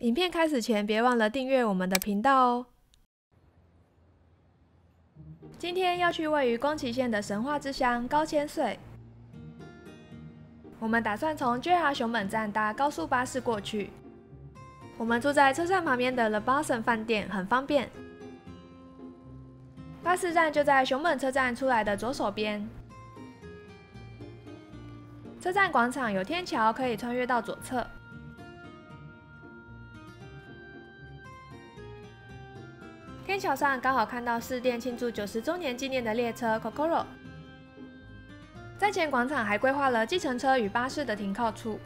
影片开始前，别忘了订阅我们的频道哦。今天要去位于宫崎县的神话之乡高千穗。我们打算从 JR 熊本站搭高速巴士过去。我们住在车站旁边的 The Blossom 饭店，很方便。巴士站就在熊本车站出来的左手边。车站广场有天桥，可以穿越到左侧。天桥上刚好看到市电庆祝90周年纪念的列车 Kokoro。站前广场还规划了计程车与巴士的停靠处。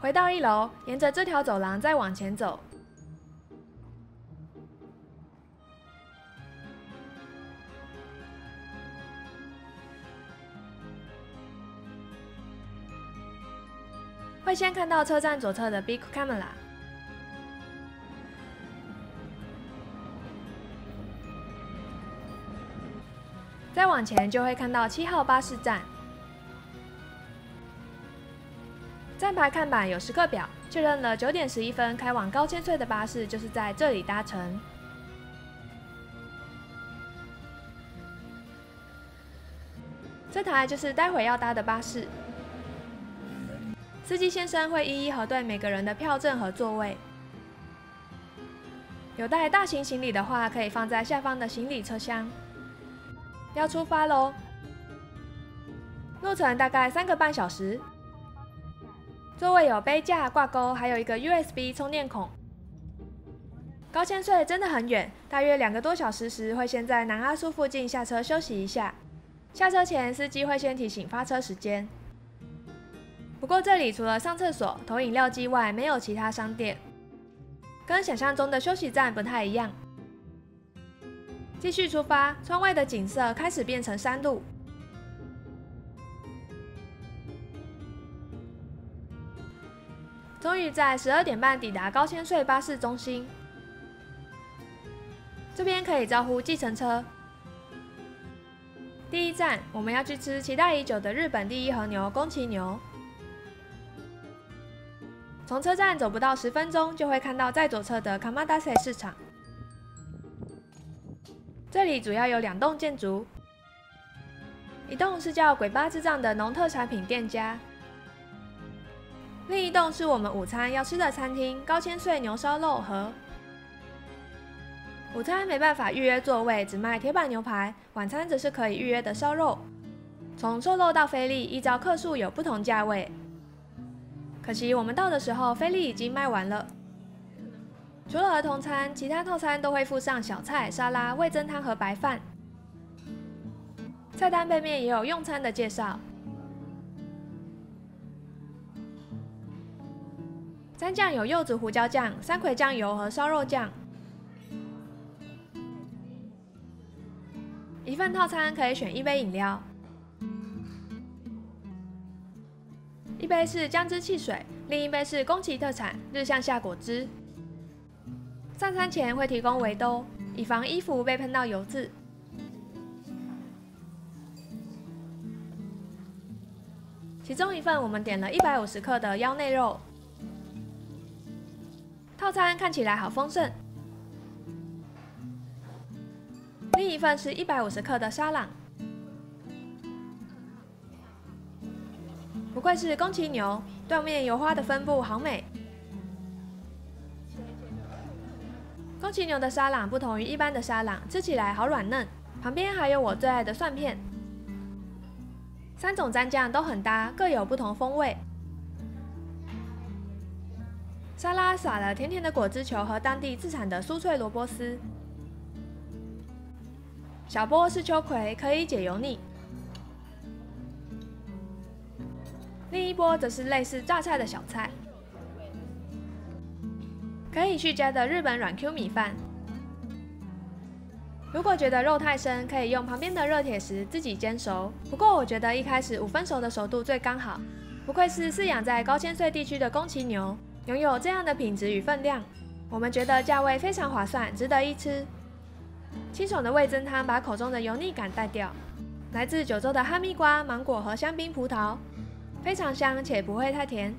回到1楼，沿着这条走廊再往前走。会先看到车站左侧的 Big Camera。再往前就会看到7号巴士站。站牌看板有时刻表，确认了9点11分开往高千穗的巴士就是在这里搭乘。这台就是待会要搭的巴士。司机先生会一一核对每个人的票证和座位。有带大型行李的话，可以放在下方的行李车厢。要出发喽！路程大概3个半小时。座位有杯架、挂钩，还有一个 USB 充电孔。高千穗真的很远，大约2个多小时时会先在南阿苏附近下车休息一下。下车前，司机会先提醒发车时间。不过这里除了上厕所、投饮料机外，没有其他商店，跟想象中的休息站不太一样。继续出发，窗外的景色开始变成山路。终于在12点半抵达高千穗巴士中心。这边可以招呼计程车。第一站，我们要去吃期待已久的日本第1和牛宫崎牛。从车站走不到10分钟，就会看到在左侧的 Kamadase 市场。这里主要有2栋建筑，一栋是叫鬼巴之藏的农特产品店家，另一栋是我们午餐要吃的餐厅高千穗牛烧肉和。午餐没办法预约座位，只卖铁板牛排，晚餐则是可以预约的烧肉。从瘦肉到菲力，依照克数有不同价位。可惜我们到的时候，菲力已经卖完了。除了儿童餐，其他套餐都会附上小菜、沙拉、味噌汤和白饭。菜单背面也有用餐的介绍。蘸酱有柚子胡椒酱、山葵酱油和烧肉酱。一份套餐可以选1杯饮料，一杯是姜汁汽水，另一杯是宫崎特产日向夏果汁。上餐前会提供围兜，以防衣服被喷到油渍。其中一份我们点了150克的腰内肉。套餐看起来好丰盛。另一份是150克的沙朗。不愧是宫崎牛，断面油花的分布好美。宫崎牛的沙朗不同于一般的沙朗，吃起来好软嫩，旁边还有我最爱的蒜片。3种蘸酱都很搭，各有不同风味。沙拉撒了甜甜的果汁球和当地自产的酥脆萝卜丝。小波是秋葵，可以解油腻。另一波则是类似榨菜的小菜。可以续加的日本软 Q 米饭。如果觉得肉太生，可以用旁边的热铁石自己煎熟。不过我觉得一开始5分熟的熟度最刚好。不愧是饲养在高千穗地区的宫崎牛，拥有这样的品质与分量，我们觉得价位非常划算，值得一吃。清爽的味噌汤把口中的油腻感带掉。来自九州的哈密瓜、芒果和香槟葡萄，非常香且不会太甜。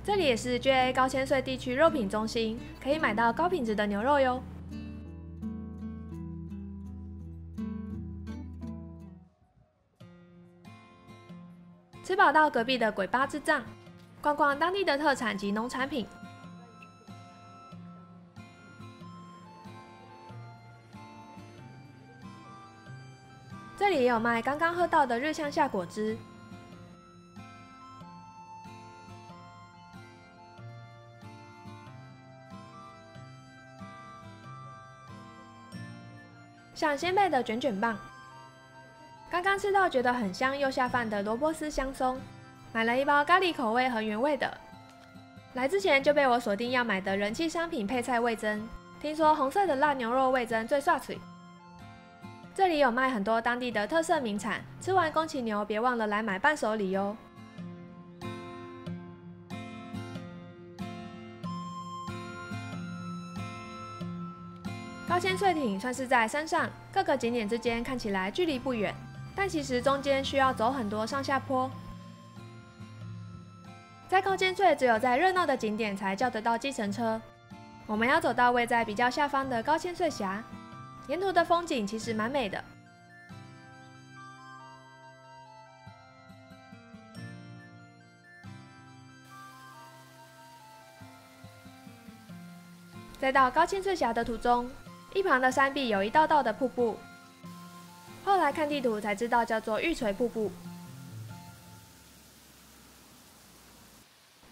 这里也是 JA 高千穗地区肉品中心，可以买到高品质的牛肉哟。吃饱到隔壁的鬼巴之藏，逛逛当地的特产及农产品。这里也有卖刚刚喝到的日向夏果汁。像鲜贝的卷卷棒，刚刚吃到觉得很香又下饭的萝卜丝香松，买了一包咖喱口味和原味的。来之前就被我锁定要买的人气商品配菜味噌，听说红色的辣牛肉味噌最刷嘴。这里有卖很多当地的特色名产，吃完宫崎牛别忘了来买伴手礼哟。高千穗町算是在山上，各个景点之间看起来距离不远，但其实中间需要走很多上下坡。在高千穗，只有在热闹的景点才叫得到计程车。我们要走到位在比较下方的高千穗峡，沿途的风景其实蛮美的。在到高千穗峡的途中，一旁的山壁有一道道的瀑布，后来看地图才知道叫做玉垂瀑布。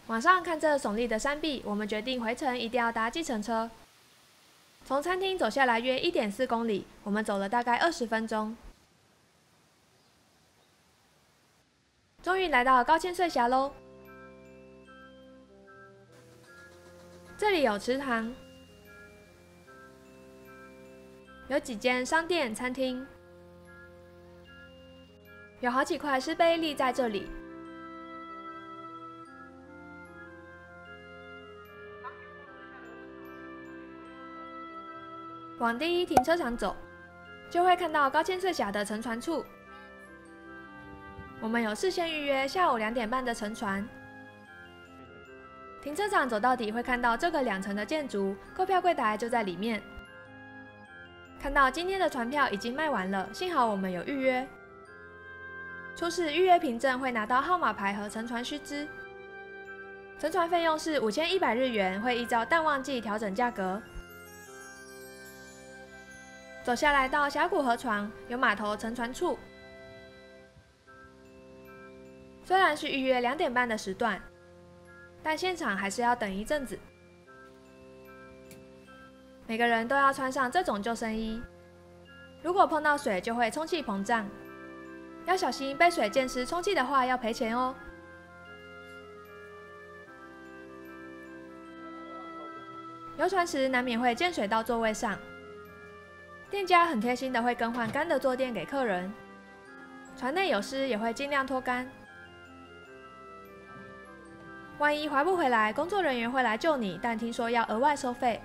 晚上看这耸立的山壁，我们决定回程一定要搭计程车。从餐厅走下来约 1.4 公里，我们走了大概20分钟。终于来到高千穗峡喽！这里有池塘，有几间商店、餐厅，有好几块石碑立在这里。往第一停车场走，就会看到高千穗峡的乘船处。我们有事先预约下午2点半的乘船。停车场走到底会看到这个2层的建筑，购票柜台就在里面。看到今天的船票已经卖完了，幸好我们有预约。出示预约凭证会拿到号码牌和乘船须知。乘船费用是5100日元，会依照淡旺季调整价格。走下来到峡谷河床，有码头乘船处。虽然是预约2点半的时段，但现场还是要等一阵子。每个人都要穿上这种救生衣，如果碰到水就会充气膨胀，要小心被水溅湿充气的话要赔钱哦。游船时难免会溅水到座位上。店家很贴心的会更换干的坐垫给客人，船内有湿也会尽量脱干。万一划不回来，工作人员会来救你，但听说要额外收费。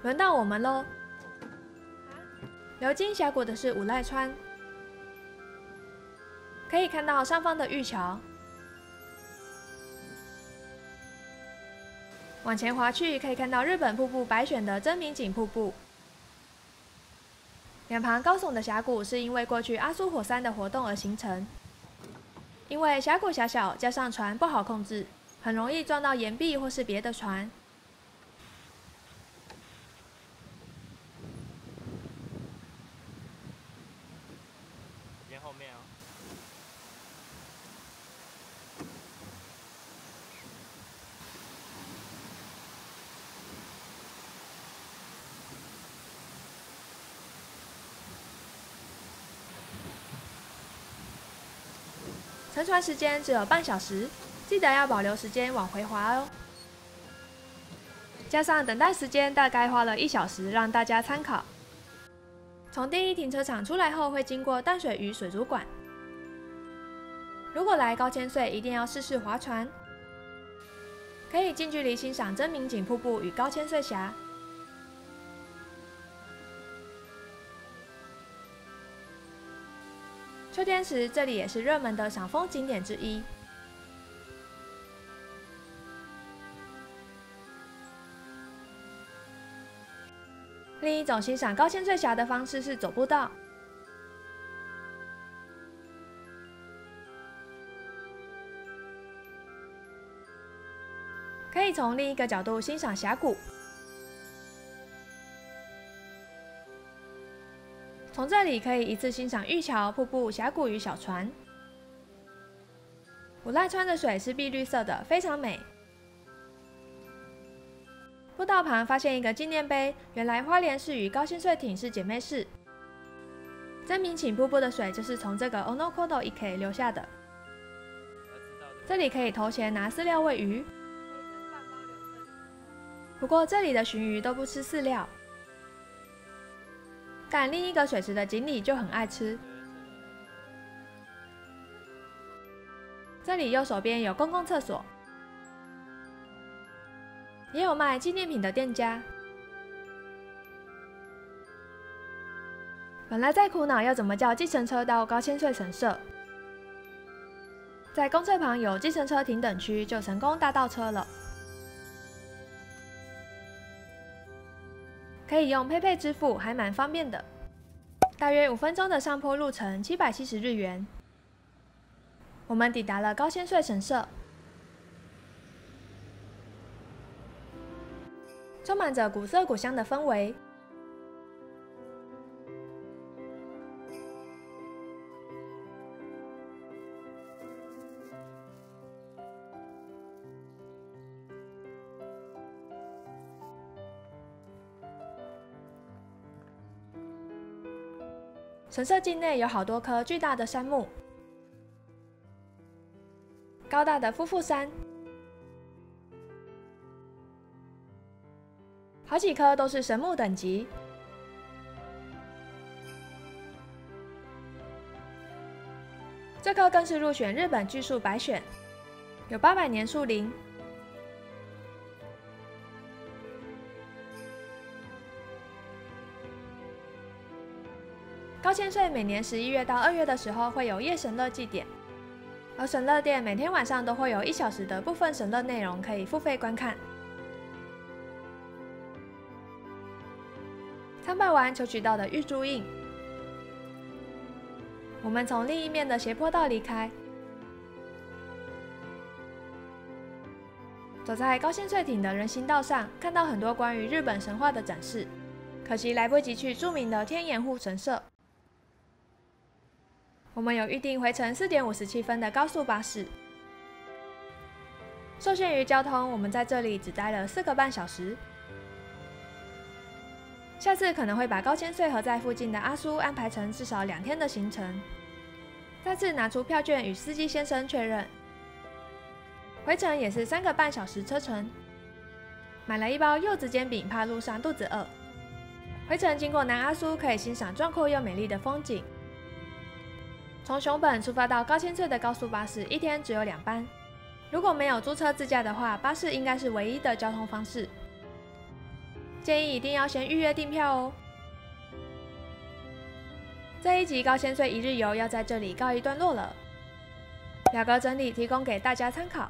轮到我们喽！流经峡谷的是五濑川，可以看到上方的玉桥。往前滑去，可以看到日本瀑布百选的真名井瀑布。两旁高耸的峡谷是因为过去阿苏火山的活动而形成。因为峡谷狭小，加上船不好控制，很容易撞到岩壁或是别的船。沿后面哦。乘船时间只有半小时，记得要保留时间往回滑哦。加上等待时间，大概花了1小时，让大家参考。从第一停车场出来后，会经过淡水鱼水族馆。如果来高千穗，一定要试试划船，可以近距离欣赏真名井瀑布与高千穗峡。秋天时，这里也是热门的赏枫景点之一。另一种欣赏高千穗峡的方式是走步道。可以从另一个角度欣赏峡谷。从这里可以一次欣赏玉桥、瀑布、峡谷与小船。五濑川的水是碧绿色的，非常美。步道旁发现一个纪念碑，原来花莲市与高千穗町是姐妹市。真名请瀑布的水就是从这个 Onokodo Ike 流下的。这里可以投钱拿饲料喂鱼。不过这里的鲟鱼都不吃饲料。但另一个水池的锦鲤就很爱吃。这里右手边有公共厕所，也有卖纪念品的店家。本来在苦恼要怎么叫计程车到高千穗神社，在公厕旁有计程车停等区，就成功搭到车了。可以用PayPay支付，还蛮方便的。大约5分钟的上坡路程，770日元。我们抵达了高千穗神社，充满着古色古香的氛围。神社境内有好多棵巨大的杉木，高大的夫妇山，好几棵都是神木等级。这棵更是入选日本巨树百选，有800年树龄。高千穗每年11月到2月的时候会有夜神乐祭典，而神乐殿每天晚上都会有1小时的部分神乐内容可以付费观看。参拜完求取到的玉珠印，我们从另一面的斜坡道离开，走在高千穗町的人行道上，看到很多关于日本神话的展示，可惜来不及去著名的天岩户神社。我们有预定回程4点57分的高速巴士。受限于交通，我们在这里只待了4个半小时。下次可能会把高千穗和在附近的阿苏安排成至少2天的行程。再次拿出票券与司机先生确认。回程也是3个半小时车程。买了一包柚子煎饼，怕路上肚子饿。回程经过南阿苏，可以欣赏壮阔又美丽的风景。从熊本出发到高千穗的高速巴士1天只有2班，如果没有租车自驾的话，巴士应该是唯一的交通方式。建议一定要先预约订票哦。这一集高千穗一日游要在这里告一段落了，表格整理提供给大家参考。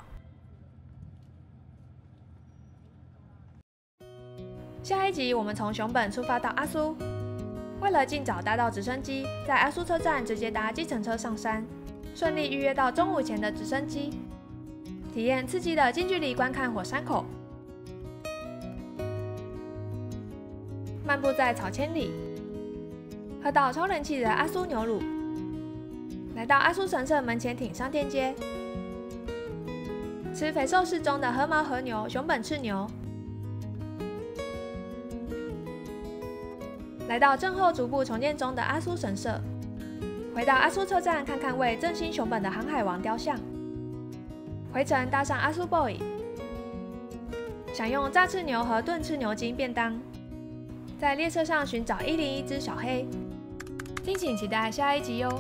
下一集我们从熊本出发到阿苏。为了尽早搭到直升机，在阿苏车站直接搭计程车上山，顺利预约到中午前的直升机，体验刺激的近距离观看火山口，漫步在草千里，喝到超人气的阿苏牛乳，来到阿苏神社门前町商店街，吃肥瘦适中的和毛和牛、熊本赤牛。来到震后逐步重建中的阿苏神社，回到阿苏车站看看为振兴熊本的航海王雕像，回程搭上阿苏 boy， 享用炸翅牛和炖赤牛筋便当，在列车上寻找101只小黑，敬请期待下一集哟。